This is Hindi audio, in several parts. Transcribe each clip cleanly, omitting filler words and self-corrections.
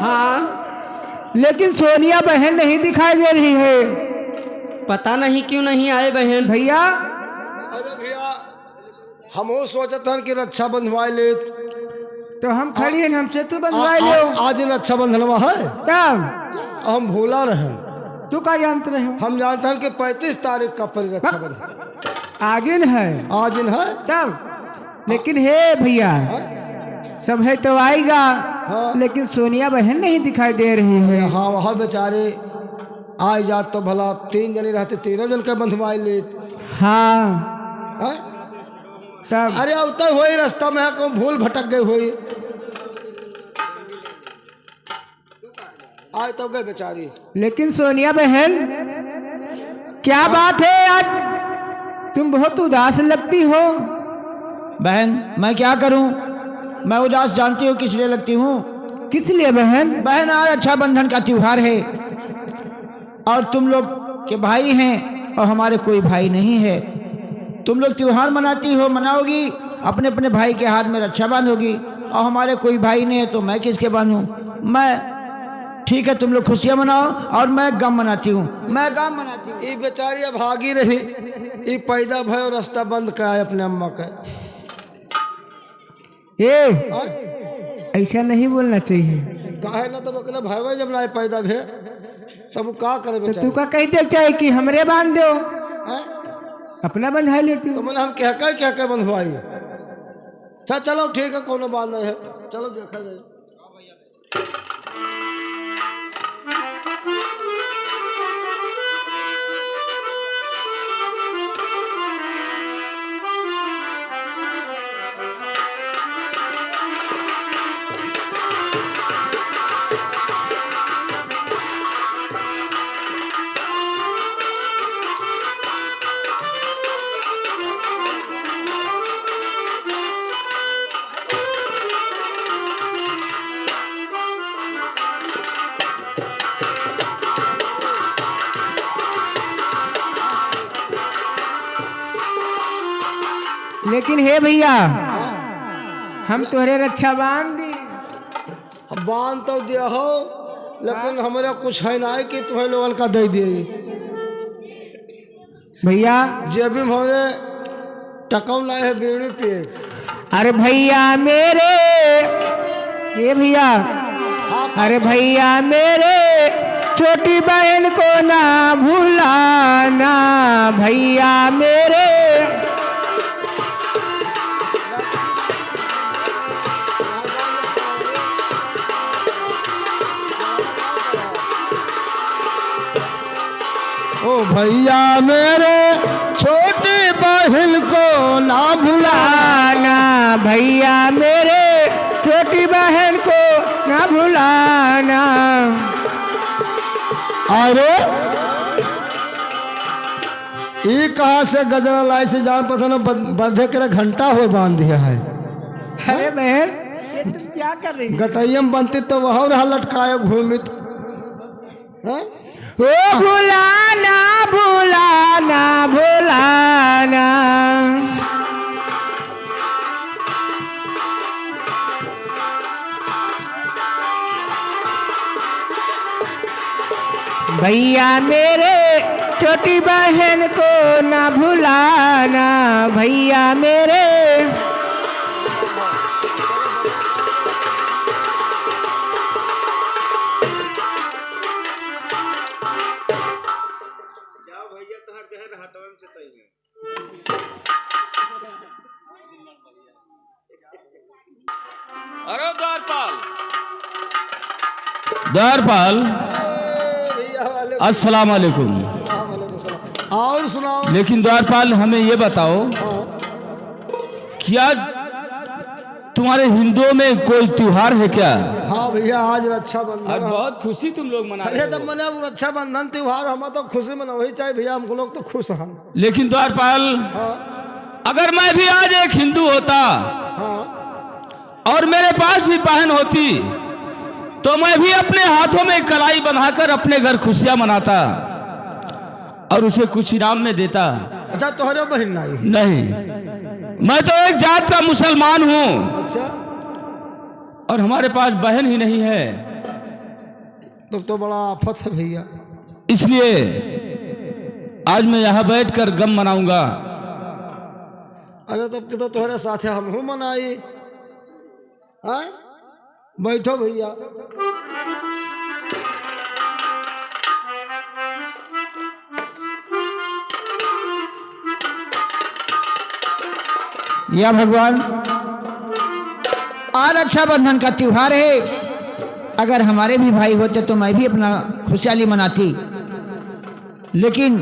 हाँ, लेकिन सोनिया बहन नहीं दिखाई दे रही है। पता नहीं क्यों नहीं आए बहन। भैया अरे भैया हम सोचत हन कि रक्षा बंधवाई ले। तो हम खड़ी हैं, हमसे तू बंधवाई लो। आज रक्षा बंधनवा है, तब हम भूला रहन। तू क्या जानते रहे हो? हम जानते हैं कि 35 तारीख का परी रक्षा बंधन आज दिन है, आज दिन है। तब लेकिन हे भैया सब है तो आएगा। हाँ। लेकिन सोनिया बहन नहीं दिखाई दे रही है। हाँ वहाँ बेचारे आए जात तो भला 3 जने रहते, 3 जन के बंधवाई ले। हाँ हैं? तब अरे अब तक वही रास्ता में है, को भूल भटक गए हुई। आज तो गए बेचारी। लेकिन सोनिया बहन क्या बात है, आज तुम बहुत उदास लगती हो। बहन मैं क्या करूं, मैं उदास जानती हूँ किस लिए लगती हूँ। किस लिए बहन? बहन आज रक्षाबंधन का त्योहार है और तुम लोग के भाई हैं और हमारे कोई भाई नहीं है। तुम लोग त्योहार मनाती हो, मनाओगी, अपने अपने भाई के हाथ में रक्षा बांधोगी और हमारे कोई भाई नहीं है तो मैं किसके बांधूं। मैं ठीक है, तुम लोग खुशियाँ मनाओ और मैं गम मनाती हूँ, मैं गम मनाती हूँ। ये बेचारी अब भागी रही, ये पैदा भयो रास्ता बंद कराए अपने अम्मा का। ऐसा नहीं बोलना चाहिए। काहे ना तब अकेला भाई जब ना पैदा भे तब वो का करे तो बेचारी। तू का कहते चाहे कि हमरे बांध दो, हैं? अपना बंधा लेती तो मैंने हम क्या क्या बंधवाई। चलो ठीक है, कौन बांध है, चलो देखा जाए। लेकिन हे भैया हम तोहरे रक्षा बांध दी। अब बांध तो दिया हो, लेकिन हमारा कुछ है ना कि तुम्हें लोगन का दे दिए। भैया जब भी हमारे टकाऊ लाए है बीड़ी पे। अरे भैया मेरे, ये भैया अरे भैया मेरे छोटी बहन को ना भूलाना, भैया मेरे। ओ भैया मेरे छोटी बहन को ना भुलाना, भैया मेरे छोटी बहन को ना भुलाना। अरे ये कहाँ से गजरा लाई से जान पता ना बंधे के घंटा हो बांध दिया है। अरे बहन ये तुम क्या कर रही? गटैयम बनती तो वह रहा लटकाया घूमित। हैं? ओ भुलाना भुलाना भुलाना, भैया मेरे छोटी बहन को ना भुलाना, भैया मेरे। अरे द्वारपाल, द्वारपाल भैया वाले अस्सलाम वालेकुम। और सुनाओ। लेकिन द्वारपाल हमें ये बताओ, क्या तुम्हारे हिंदुओं में कोई त्योहार है क्या? हाँ भैया आज रक्षाबंधन आज है। बहुत खुशी तुम लोग मना अरे रहे तब मैंने रक्षाबंधन त्योहार हम तो खुशी मना वही चाहिए भैया, हमको लोग तो खुश हैं। लेकिन द्वारपाल हाँ अगर मैं भी आज एक हिंदू होता हाँ और मेरे पास भी बहन होती तो मैं भी अपने हाथों में कलाई बनाकर अपने घर खुशियां मनाता और उसे कुछ इनाम में देता। अच्छा तुम्हारे बहन नहीं? नहीं, मैं तो एक जात का मुसलमान हूँ अच्छा और हमारे पास बहन ही नहीं है। तब तो बड़ा आफत है भैया। इसलिए आज मैं यहाँ बैठकर गम मनाऊंगा। अरे तब के तो तुम्हारे साथ हम हूँ मनाई। हाँ बैठो भैया। या भगवान, आज रक्षाबंधन का त्योहार है। अगर हमारे भी भाई होते तो मैं भी अपना खुशहाली मनाती, लेकिन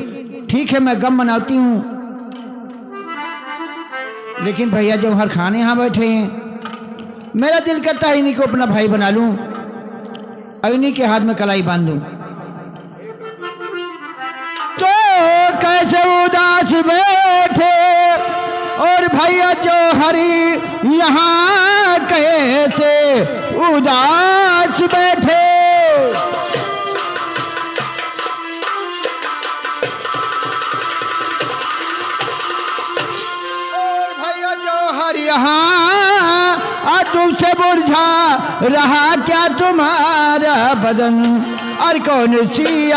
ठीक है मैं गम मनाती हूँ। लेकिन भैया जौहर खान यहाँ बैठे हैं, मेरा दिल करता है इन्हीं को अपना भाई बना लूँ और इन्हीं के हाथ में कलाई बांध दूँ। तो कैसे उदास बैठे और भैया जौहरी यहाँ कैसे उदास बैठे। और भैया जौहरी यहाँ तुमसे मुरझा रहा क्या तुम्हारा बदन, और कौन सी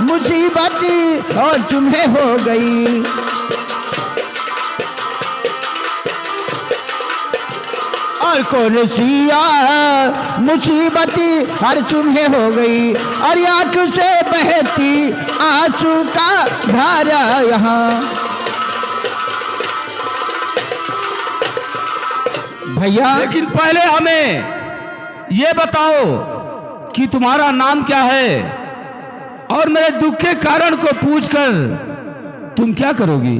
मुसीबत और तुम्हें हो गई। और कौन सी मुसीबत हर तुम्हें हो गई, और आँख से बहती आंसू का धारा यहाँ। भैया लेकिन पहले हमें ये बताओ कि तुम्हारा नाम क्या है, और मेरे दुख के कारण को पूछकर तुम क्या करोगी।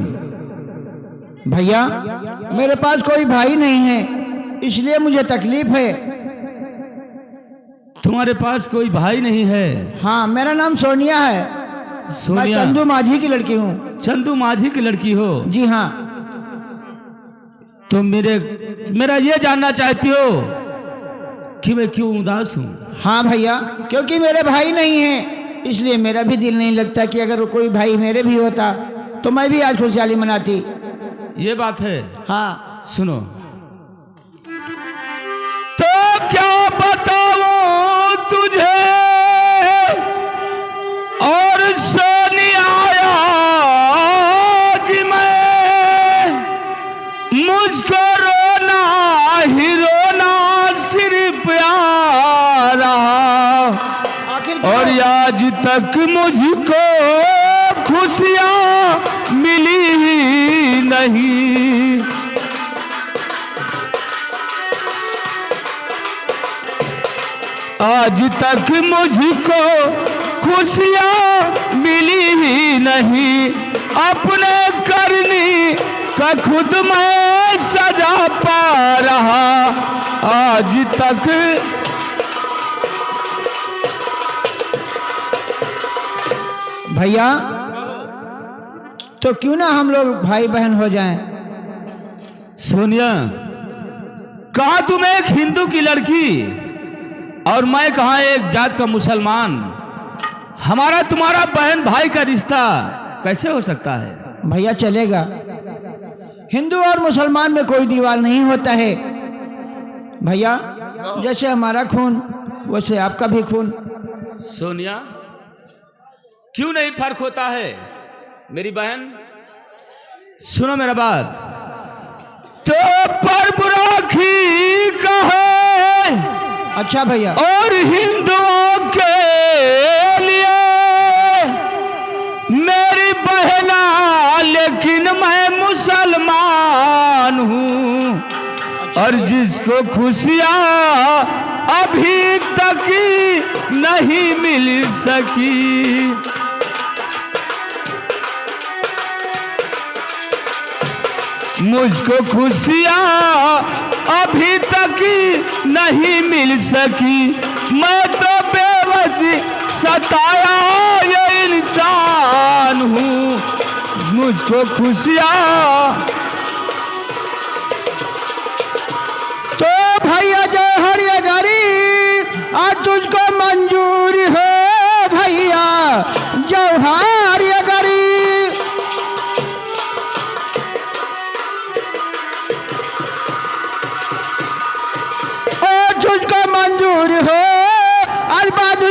भैया मेरे पास कोई भाई नहीं है, इसलिए मुझे तकलीफ है। तुम्हारे पास कोई भाई नहीं है? हाँ मेरा नाम सोनिया है। मैं सोनिया? चंदू माझी की लड़की हूँ। चंदू माझी की लड़की हो? जी हाँ। तुम मेरा ये जानना चाहती हो कि मैं क्यों उदास हूँ? हाँ भैया, क्योंकि मेरे भाई नहीं हैं, इसलिए मेरा भी दिल नहीं लगता कि अगर कोई भाई मेरे भी होता तो मैं भी आज खुशहाली मनाती। ये बात है? हाँ सुनो, तो क्या बताऊं तुझे और सोनिया आज मैं, मुझको रोना ही रोना सिर्फ आ रहा, और आज तक मुझको खुशियाँ मिली ही नहीं। आज तक मुझको खुशियाँ मिली ही नहीं, अपने करनी का खुद मैं सजा पा रहा आज तक। भैया तो क्यों ना हम लोग भाई बहन हो जाएं। सोनिया, कहा तुम एक हिंदू की लड़की और मैं कहा एक जात का मुसलमान, हमारा तुम्हारा बहन भाई का रिश्ता कैसे हो सकता है? भैया चलेगा, हिंदू और मुसलमान में कोई दीवार नहीं होता है। भैया जैसे हमारा खून वैसे आपका भी खून। सोनिया, क्यों नहीं फर्क होता है मेरी बहन? सुनो मेरा बात, तो पर्व राखी का है। अच्छा भैया। और हिंदुओं के लिए मेरी बहना, लेकिन मैं मुसलमान हूँ, और जिसको खुशियाँ अभी तक नहीं मिल सकी, मुझको खुशियाँ अभी तक नहीं मिल सकी, मैं तो बेबसी सताया ये इंसान हूँ, मुझको खुशियाँ। तो भैया जौहर ये गरीब आज तुझको मंजूर हो, भैया जौहर ये गरीब। तुझको मंजूर हो, अलबद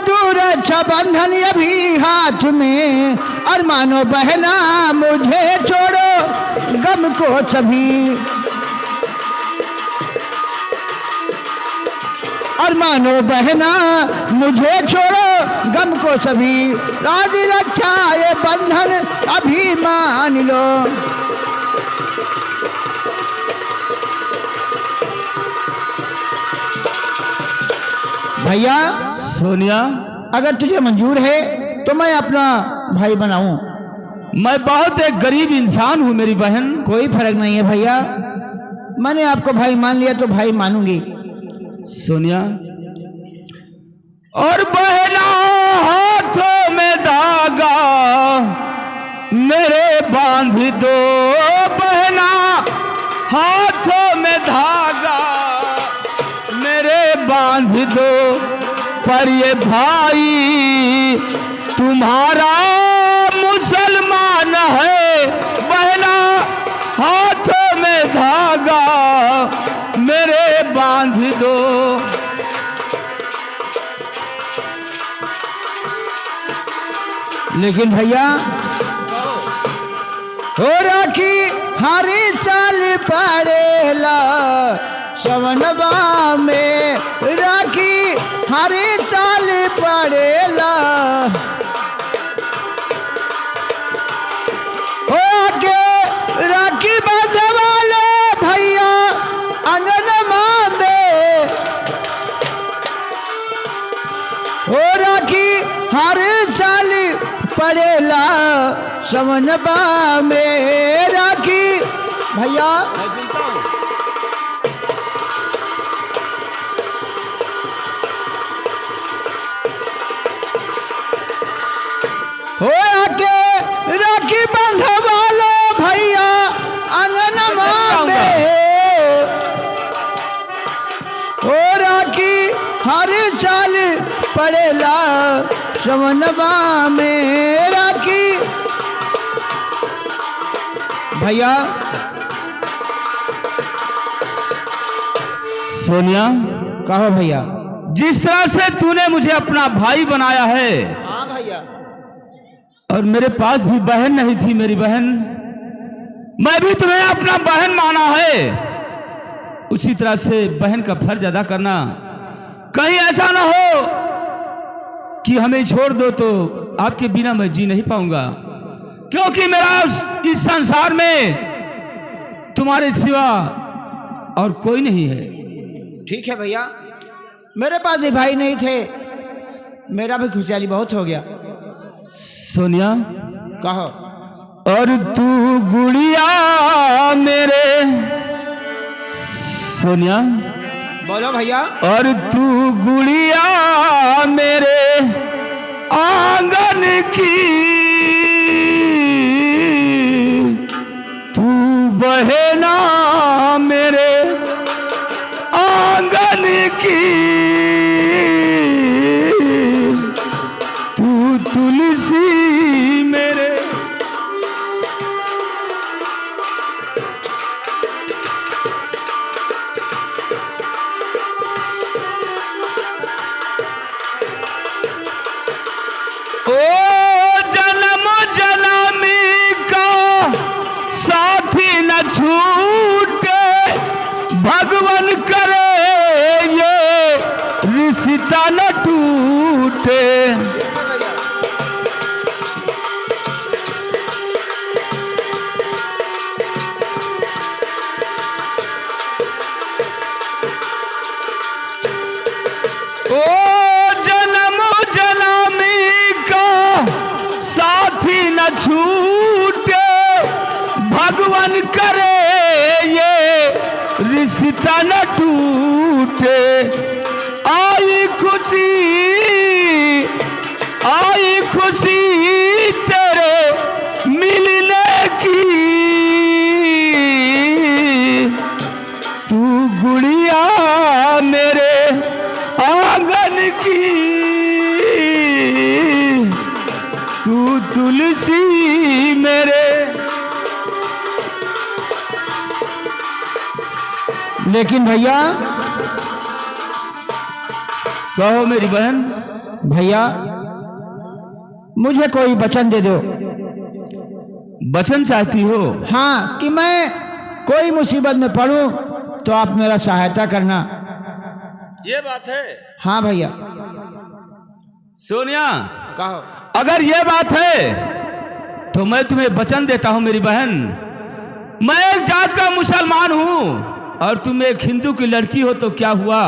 रक्षाबंधन अभी हाथ में, और मानो बहना मुझे छोड़ो गम को सभी, और मानो बहना मुझे छोड़ो गम को सभी, राज रक्षा ये बंधन अभी मान लो। भैया सोनिया, अगर तुझे मंजूर है तो मैं अपना भाई बनाऊं। मैं बहुत एक गरीब इंसान हूँ मेरी बहन। कोई फर्क नहीं है भैया, मैंने आपको भाई मान लिया तो भाई मानूंगी। सोनिया, और बहना हाथों में धागा मेरे बांध दो, बहना हाथों में धागा मेरे बांध दो, पर ये भाई तुम्हारा मुसलमान है, बहना हाथों में धागा मेरे बांध दो। लेकिन भैया हो राखी हरी साल पड़ेला सवनवा में, राखी हरी साल पड़ेला, हो के राखी बांधवा ले भैया अंगनमा में, हो राखी हर साल पड़ेला सवनबा में, राखी भैया हो आके राखी बंधवा लो भैया अंगनमा में, हो राखी हर साल पड़ेला सवनबा में, राखी भैया। सोनिया, कहो भैया। जिस तरह से तूने मुझे अपना भाई बनाया है, हाँ भैया, और मेरे पास भी बहन नहीं थी मेरी बहन, मैं भी तुम्हें अपना बहन माना है, उसी तरह से बहन का फर्ज अदा करना। कहीं ऐसा ना हो कि हमें छोड़ दो तो आपके बिना मैं जी नहीं पाऊंगा, क्योंकि मेरा इस संसार में तुम्हारे सिवा और कोई नहीं है। ठीक है भैया, मेरे पास भी भाई नहीं थे, मेरा भी खुशहाली बहुत हो गया। सोनिया, कहो। और तू गुड़िया मेरे, सोनिया बोलो भैया। और तू गुड़िया मेरे आंगन की, तू बहना मेरे आंगन की, तू तुलसी मेरे, ओ जन्म जन्मी का साथी न छूटे, भगवान करे ये रिश्ता न टूटे। ओ जन्म जन्मी का साथी न छूटे, भगवान करे ये रिश्ता न टूटे। आई खुशी, आई खुशी तेरे मिलने की, तू गुड़िया मेरे आंगन की, तू तुलसी मेरे। लेकिन भैया, कहो मेरी बहन। भैया मुझे कोई वचन दे दो। वचन चाहती हो? हाँ, कि मैं कोई मुसीबत में पड़ूं तो आप मेरा सहायता करना। ये बात है? हाँ भैया। सोनिया, कहो। अगर ये बात है तो मैं तुम्हें वचन देता हूं मेरी बहन। मैं एक जात का मुसलमान हूं और तुम एक हिंदू की लड़की हो तो क्या हुआ?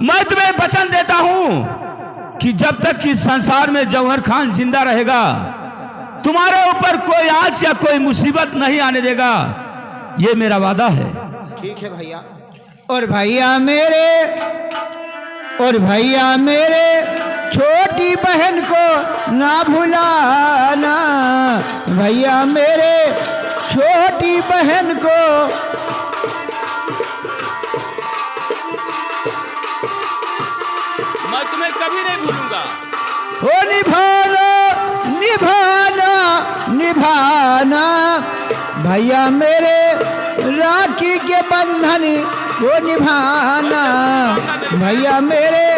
मैं तुम्हें वचन देता हूं कि जब तक कि संसार में जौहर खान जिंदा रहेगा तुम्हारे ऊपर कोई आंच या कोई मुसीबत नहीं आने देगा। ये मेरा वादा है। ठीक है भैया। और भैया मेरे छोटी बहन को ना भुलाना। भैया मेरे छोटी बहन को मैं तुम्हें कभी नहीं भूलूंगा। ओ निभाना निभाना निभाना। भैया मेरे राखी के बंधन को निभाना। भैया मेरे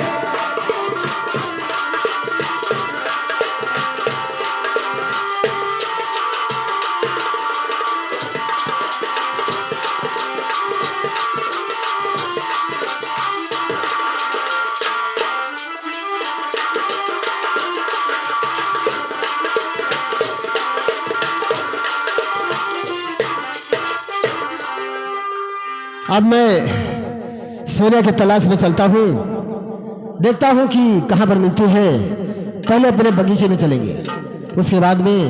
अब मैं सोनिया की तलाश में चलता हूँ, देखता हूँ कि कहाँ पर मिलती है। पहले अपने बगीचे में चलेंगे, उसके बाद में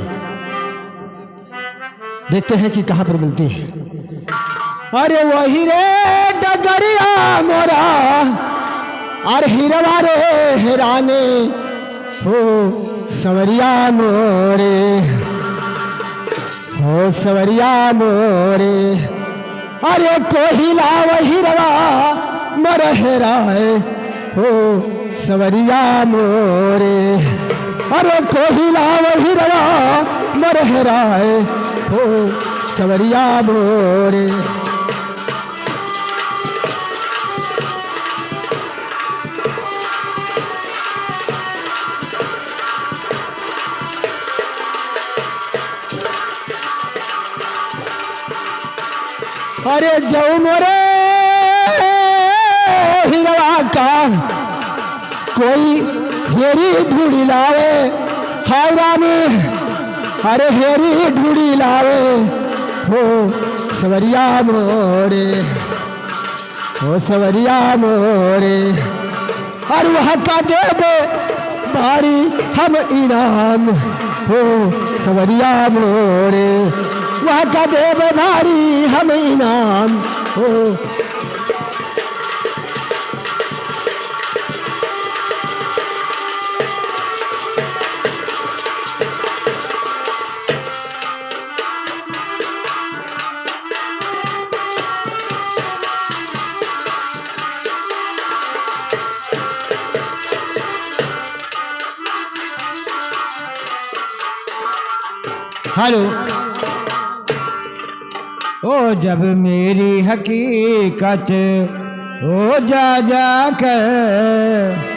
देखते हैं कि कहाँ पर मिलती है। अरे वही रे डगरिया मोरा, अरे हिरवा रे हिराने हो सवरिया मोरे, हो सवरिया मोरे। अरे कोहिला वही रवा मरहराए हो सवरिया मोरे। अरे कोहिला वही रवा मरहराए हो सवरिया मोरे। अरे जाऊ मोरे हिरवा का कोई हेरी ढूंढी लावे, हाय रानी। अरे हेरी ढूंढी लावे हो सवरिया मोरे, हो सवरिया मोरे। और वहाँ का देवे भारी हम इनाम हो सवरिया मोरे, वहाँ का देव भारी हम इनाम हो। हेलो। ओ जब मेरी हकीकत हो जा कर